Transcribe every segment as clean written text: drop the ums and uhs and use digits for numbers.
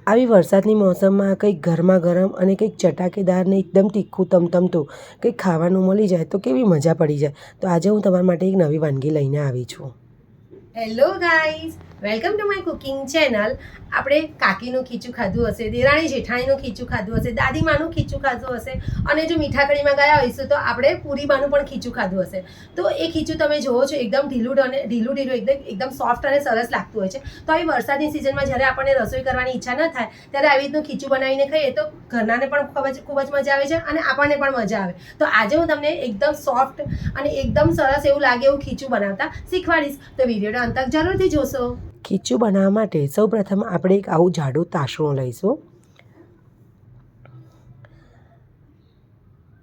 આવી વરસાદની મોસમમાં કંઈક ગરમા ગરમ અને કંઈક ચટાકેદાર ને એકદમ તીખું તમતમતું કંઈક ખાવાનું મળી જાય તો કેવી મજા પડી જાય. તો આજે હું તમારા માટે એક નવી વાનગી લઈને આવી છું. Hello guys, welcome to my cooking channel. આપણે કાકીનું ખીચું ખાધું હશે, દેરાણી જેઠાણીનું ખીચું ખાધું હશે, દાદીમાનું ખીચું ખાધું હશે, અને જો મીઠા કઢીમાં ગયા હોઈશું તો આપણે પૂરીમાનું પણ ખીચું ખાધું હશે. તો એ ખીચું તમે જોવો છો એકદમ ઢીલું એકદમ સોફ્ટ અને સરસ લાગતું હોય છે. તો આવી વરસાદની સિઝનમાં જ્યારે આપણને રસોઈ કરવાની ઈચ્છા ન થાય ત્યારે આવી રીતનું ખીચું બનાવીને ખાઈએ તો ઘરનાને પણ ખૂબ જ મજા આવે છે અને આપણને પણ મજા આવે. તો આજે હું તમને એકદમ સોફ્ટ અને એકદમ સરસ એવું લાગે એવું ખીચું બનાવતા શીખવાડીશ. તો વિડીયોનો અંત તક જરૂરથી જોશો. ખીચું બનાવવા માટે સૌપ્રથમ આપણે એક આવું જાડું તાસણું લઈશું.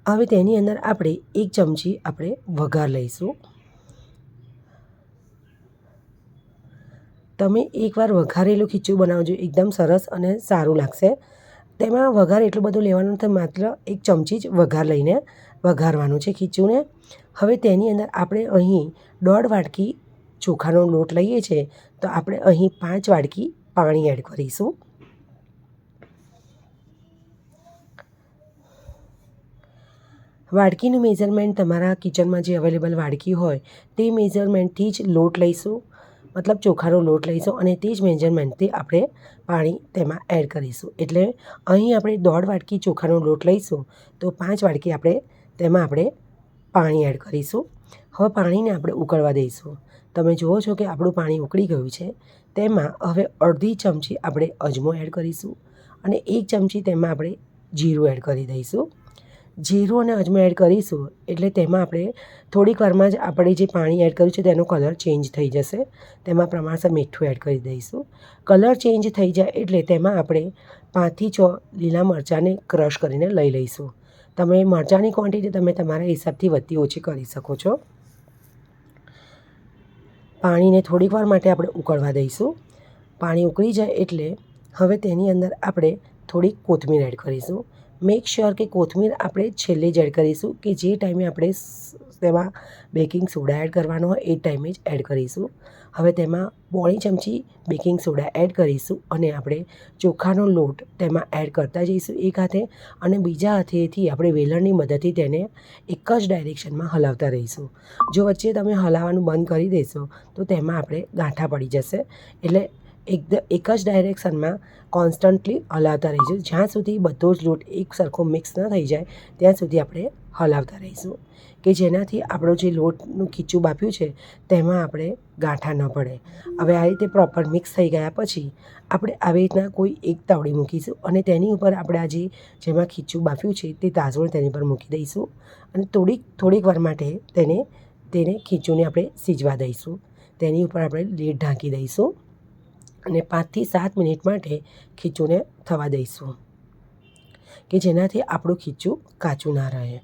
હવે તેની અંદર આપણે 1 ચમચી આપણે વઘાર લઈશું. તમે એકવાર વઘારેલું ખીચું બનાવજો, એકદમ સરસ અને સારું લાગશે. તેમાં વઘાર એટલું બધું લેવાનું નથી, માત્ર 1 ચમચી જ વઘાર લઈને વઘારવાનું છે ખીચુંને. હવે તેની અંદર આપણે અહીં 1.5 વાટકી ચોખાનો લોટ લઈએ છીએ, તો આપણે અહીં 5 વાટકી પાણી એડ કરીશું. વાડકીનું મેઝરમેન્ટ તમારા કિચનમાં જે અવેલેબલ વાડકી હોય તે મેઝરમેન્ટથી જ લોટ લઈશું, મતલબ ચોખાનો લોટ લઈશું અને તે જ મેઝરમેન્ટથી આપણે પાણી તેમાં એડ કરીશું. એટલે અહીં આપણે 1.5 વાટકી ચોખાનો લોટ લઈશું તો 5 વાટકી આપણે પાણી એડ કરીશું. હવે પાણીને આપણે ઉકળવા દઈશું. તમે જુઓ છો કે આપણું પાણી ઉકળી ગયું છે. તેમાં હવે અડધી ચમચી આપણે અજમો એડ કરીશું અને 1 ચમચી તેમાં આપણે જીરું એડ કરી દઈશું. જીરું અને અજમો એડ કરીશું એટલે તેમાં આપણે થોડીક વારમાં જ આપણે જે પાણી એડ કર્યું છે તેનો કલર ચેન્જ થઈ જશે. તેમાં પ્રમાણસર મીઠું એડ કરી દઈશું. કલર ચેન્જ થઈ જાય એટલે તેમાં આપણે 5 થી 6 લીલા મરચાંને ક્રશ કરીને લઈ લઈશું. તમે મરચાંની ક્વોન્ટિટી તમે તમારા હિસાબથી વધતી ઓછી કરી શકો છો. પાણીને થોડીક વાર માટે આપણે ઉકળવા દઈશું. પાણી ઉકળી જાય એટલે હવે તેની અંદર આપણે થોડીક કોથમીર એડ કરીશું. મેક શ્યોર કે કોથમીર આપણે છેલ્લે જ એડ કરીશું, કે જે ટાઈમે આપણે તેમાં બેકિંગ સોડા એડ કરવાનો હોય એ ટાઈમે જ એડ કરીશું. હવે તેમાં 1/2 ચમચી બેકિંગ સોડા એડ કરીશું અને આપણે ચોખાનો લોટ તેમાં એડ કરતા જઈશું એક હાથે, અને બીજા હાથેથી આપણે વેલણની મદદથી તેને એક જ ડાયરેક્શનમાં હલાવતા રહીશું. જો વચ્ચે તમે હલાવવાનું બંધ કરી દેશો તો તેમાં આપણે ગાંઠા પડી જશે. એટલે એક જ ડાયરેક્શનમાં કોન્સ્ટન્ટલી હલાવતા રહીશું. જ્યાં સુધી બધો જ લોટ એક સરખો મિક્સ ન થઈ જાય ત્યાં સુધી આપણે હલાવતા રહીશું, કે જેનાથી આપણો જે લોટનું ખીચું બાફ્યું છે તેમાં આપણે ગાંઠા ન પડે. હવે આ રીતે પ્રોપર મિક્સ થઈ ગયા પછી આપણે આવી રીતના કોઈ એક તવડી મૂકીશું અને તેની ઉપર આપણે આ જેમાં ખીચું બાફ્યું છે તે તાસણ તેની પર મૂકી દઈશું અને થોડીક વાર માટે તેને ખીચુંને આપણે સીજવા દઈશું. તેની ઉપર આપણે લીડ ઢાંકી દઈશું અને 5 થી 7 મિનિટ માટે ખીચુંને થવા દઈશું, કે જેનાથી આપણું ખીચું કાચું ના રહે.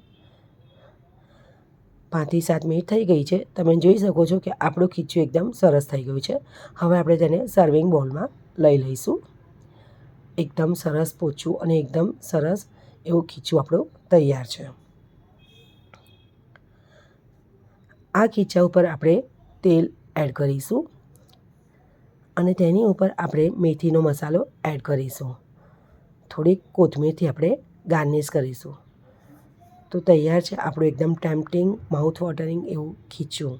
5 થી 7 મિનિટ થઈ ગઈ છે. તમે જોઈ શકો છો કે આપણું ખીચું એકદમ સરસ થઈ ગયું છે. હવે આપણે તેને સર્વિંગ બોલમાં લઈ લઈશું. એકદમ સરસ પોચું અને એકદમ સરસ એવું ખીચું આપણું તૈયાર છે. આ ખીચા ઉપર આપણે તેલ એડ કરીશું અને તેની ઉપર આપણે મેથીનો મસાલો એડ કરીશું. થોડીક કોથમીરથી આપણે ગાર્નિશ કરીશું. તો તૈયાર છે આપણું એકદમ ટેમ્પટિંગ, માઉથ વોટરિંગ એવું ખીચું.